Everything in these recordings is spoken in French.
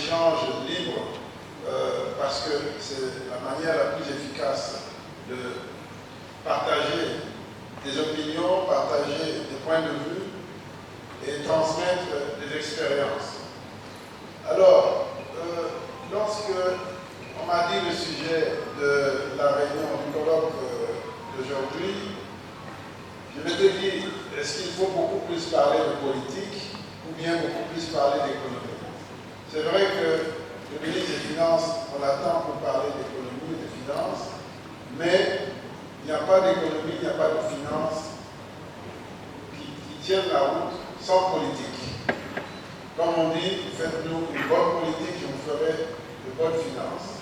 échange libre parce que c'est la manière la plus efficace de partager des opinions, partager des points de vue et transmettre des expériences. Alors, lorsque on m'a dit le sujet de la réunion du colloque d'aujourd'hui, je m'étais dit, est-ce qu'il faut beaucoup plus parler de politique ou bien beaucoup plus parler d'économie? C'est vrai que le ministre des Finances, on l'attend pour parler d'économie et de finances, mais il n'y a pas d'économie, il n'y a pas de finances qui tiennent la route sans politique. Comme on dit, faites-nous une bonne politique, je vous ferai de bonnes finances.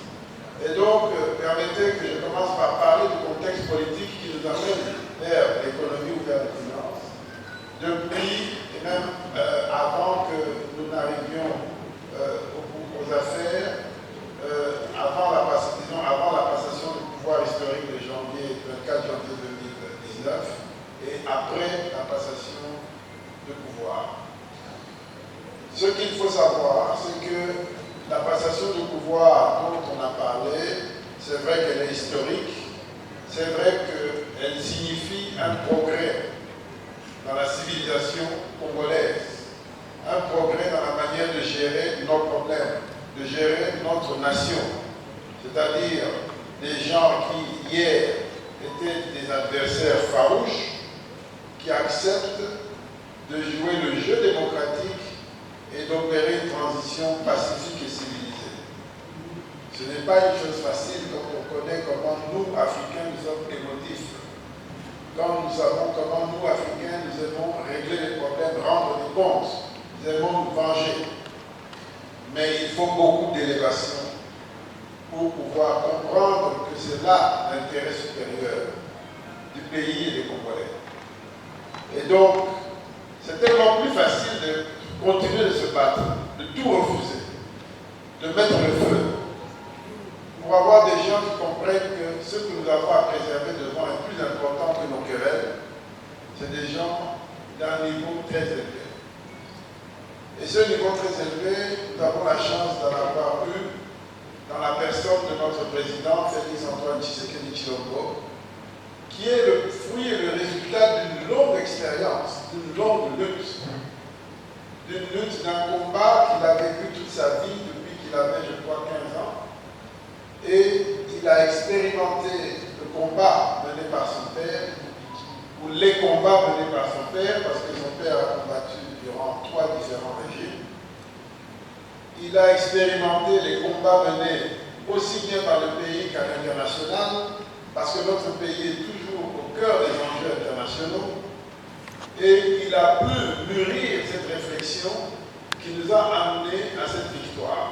Et donc, permettez que je commence par parler du contexte politique qui nous amène vers l'économie ou vers les finances, depuis et même avant que nous n'arrivions aux affaires, avant la passation du pouvoir historique de janvier, 24 janvier 2019, et après la passation de pouvoir. Ce qu'il faut savoir, c'est que la passation de pouvoir dont on a parlé, c'est vrai qu'elle est historique, c'est vrai qu'elle signifie un progrès dans la civilisation congolaise, un progrès dans la manière de gérer nos problèmes, de gérer notre nation, c'est-à-dire des gens qui hier étaient des adversaires farouches, qui acceptent de jouer le jeu démocratique et d'opérer une transition pacifique et civilisée. Ce n'est pas une chose facile quand on connaît comment nous, Africains, nous sommes émotifs. Quand nous savons comment nous, Africains, nous aimons régler les problèmes, rendre des comptes, nous aimons nous venger. Mais il faut beaucoup d'élévation pour pouvoir comprendre que c'est là l'intérêt supérieur du pays et des Congolais. Et donc, c'est tellement plus facile de continuer de se battre, de tout refuser, de mettre le feu, pour avoir des gens qui comprennent que ce que nous avons à préserver devant est plus important que nos querelles. C'est des gens d'un niveau très élevé. Et ce niveau très élevé, nous avons la chance d'en avoir eu dans la personne de notre président, Félix Antoine Tshisekedi Tshilombo, qui est le fruit et le résultat d'une longue expérience, d'une longue lutte, d'un combat qu'il a vécu toute sa vie depuis qu'il avait, je crois, 15 ans. Et il a expérimenté le combat mené par son père, ou les combats menés par son père, parce que son père a combattu durant 3 différents régimes. Il a expérimenté les combats menés aussi bien par le pays qu'à l'international, parce que notre pays est toujours au cœur des enjeux internationaux. Et il a pu mûrir cette réflexion qui nous a amenés à cette victoire.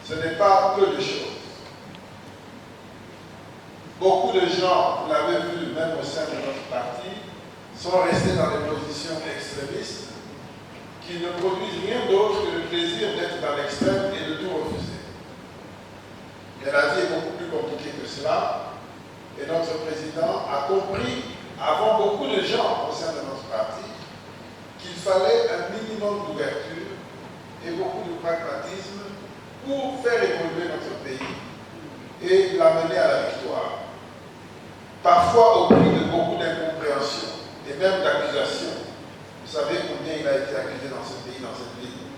Ce n'est pas peu de choses. Beaucoup de gens, vous l'avez vu même au sein de notre parti, sont restés dans des positions extrémistes qui ne produisent rien d'autre que le plaisir d'être dans l'extrême et de tout refuser. Mais la vie est beaucoup plus compliquée que cela, et notre président a compris, avant beaucoup de gens au sein de notre parti, qu'il fallait un minimum d'ouverture et beaucoup de pragmatisme pour faire évoluer notre pays et l'amener à la victoire. Parfois au prix de beaucoup d'incompréhension et même d'accusations. Vous savez combien il a été accusé dans ce pays, dans cette ville.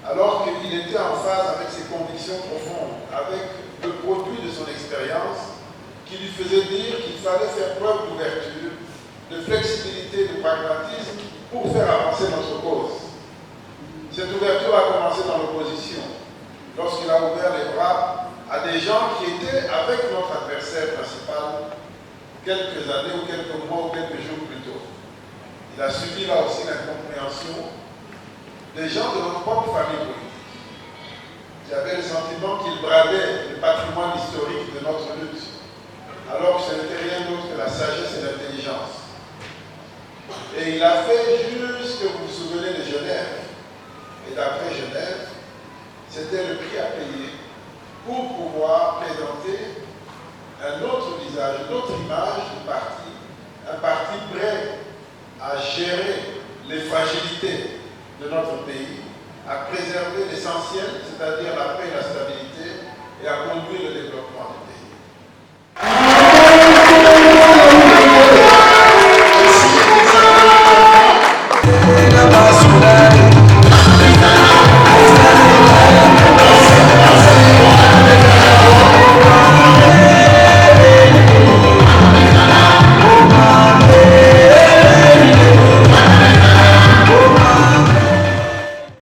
Alors qu'il était en phase avec ses convictions profondes, avec le produit de son expérience, qui lui faisait dire qu'il fallait faire preuve d'ouverture, de flexibilité, de pragmatisme pour faire avancer notre cause. Cette ouverture a commencé dans l'opposition, lorsqu'il a ouvert les bras à des gens qui étaient avec notre adversaire principal quelques années ou quelques mois ou quelques jours plus tôt. Il a subi là aussi l'incompréhension des gens de notre propre famille politique, qui avaient le sentiment qu'ils bradaient le patrimoine historique de notre lutte, alors que ce n'était rien d'autre que la sagesse et l'intelligence. Et il a fait juste, vous vous souvenez de Genève, et d'après Genève, c'était le prix à payer pour pouvoir présenter un autre visage, une autre image du parti, un parti prêt à gérer les fragilités de notre pays, à préserver l'essentiel, c'est-à-dire la paix et la stabilité, et à conduire le développement.